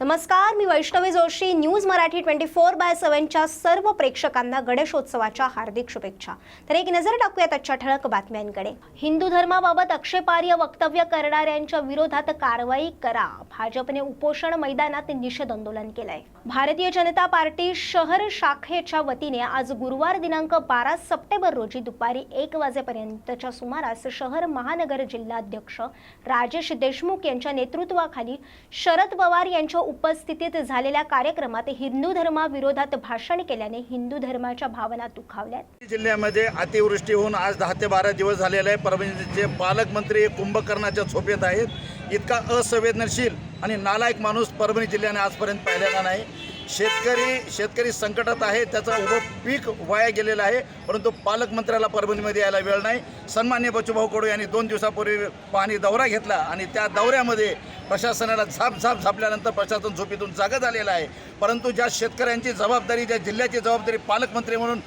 नमस्कार, मी वैष्णवी जोशी. न्यूज मराठी 24/7च्या सर्व प्रेक्षकांना गणेशोत्सवाच्या हार्दिक शुभेच्छा. तर एक नजर टाकूयात आजच्या ठळक बातम्यांकडे. हिंदू धर्माबाबत आक्षेपार्ह वक्तव्य करणाऱ्यांच्या विरोधात कारवाई करा. भाजपने उपोषण मैदानात निषेध आंदोलन केलंय. भारतीय जनता पार्टी शहर शाखेच्या वतीने आज गुरुवार दिनांक 12 सप्टेंबर रोजी दुपारी 1 वाजेपर्यंतच्या सुमारास शहर महानगर जिल्हाध्यक्ष राजेश देशमुख यांच्या नेतृत्वाखाली शरद पवार यांच्या उपस्थितीत झालेल्या कार्यक्रमात हिंदू धर्माविरोधात भाषण केल्याने हिंदू धर्माच्या भावना दुखावल्यात. जिल्ह्यामध्ये अतिवृष्टी होऊन आज 10 ते 12 दिवस झालेले आहे. परभणीचे पालकमंत्री कुंभकर्णाच्या झोपेत आहेत. इतका असंवेदनशील आणि नालायक माणूस परभणी जिल्ह्याने आजपर्यंत पाहिलेला नाही. शेतकरी संकटात आहे, त्याचं उभं पीक वाया गेलेलं आहे, परंतु पालकमंत्र्याला परभणीमध्ये यायला वेळ नाही. सन्माननीय बच्चूभाऊ कडू यांनी 2 दिवसापूर्वी पाहणी दौरा घेतला आणि त्या दौऱ्यामध्ये प्रशासनाला झापल्यानंतर प्रशासन झोपेतून जागं झालेलं आहे. परंतु ज्या शेतकऱ्यांची जबाबदारी, ज्या जिल्ह्याची जबाबदारी पालकमंत्री म्हणून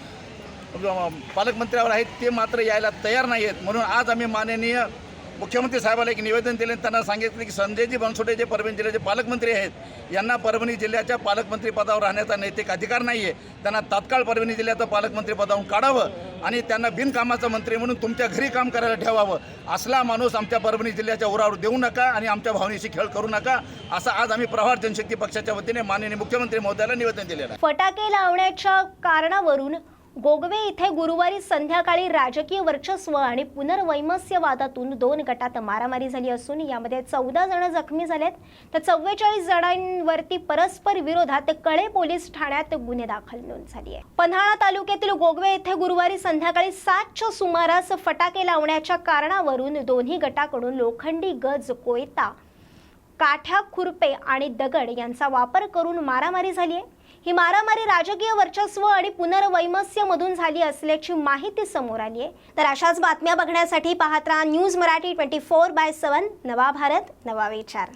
पालकमंत्र्यावर आहेत, ते मात्र यायला तयार नाही आहेत. म्हणून आज आम्ही माननीय मुख्यमंत्री साहेबांना एक निवेदन दिले. त्यांना सांगितले की संजयजी बनसोडे जे परभणी जिल्ह्याचे पालकमंत्री आहेत, यांना परभणी जिल्ह्याच्या पालकमंत्री पदावर राहण्याचा नैतिक अधिकार नाही आहे. त्यांना तात्काळ परभणी जिल्ह्याचं पालकमंत्री पदावरून काढावं आणि त्यांना बिनकामाचा मंत्री म्हणून तुमच्या घरी काम करायला ठेवावं. असला माणूस आमच्या परभणी जिल्ह्याच्या उरावर देऊ नका आणि आमच्या भावनेशी खेळ करू नका, असं आज आम्ही प्रहार जनशक्ती पक्षाच्या वतीने माननीय मुख्यमंत्री महोदयाला निवेदन दिलेलं आहे. फटाके लावण्याच्या कारणावरून गोगवे इथे गुरुवारी संध्याकाळी राजकीय वर्चस्व आणि पुनर्वैमस्यवादातून 2 गटात मारामारी झाली असून यामध्ये 14 जण जखमी झालेत. तर 44 जणांवरती परस्पर विरोधात कळे पोलीस ठाण्यात गुन्हे दाखल नोंद झाली आहे. पन्हाळा तालुक्यातील गोगवे इथे गुरुवारी संध्याकाळी 7च्या सुमारास फटाके लावण्याच्या कारणावरून दोन्ही गटाकडून लोखंडी गज, कोयता, काठ्या, खुरपे आणि दगड यांचा वापर करून मारामारी झाली आहे. ही मारामारी राजकीय वर्चस्व आणि पुनर्वैमस्यमधून झाली असल्याची माहिती समोर आली आहे. तर अशाच बातम्या बघण्यासाठी पाहत राहा न्यूज मराठी 24/7. नवा भारत, नवा विचार.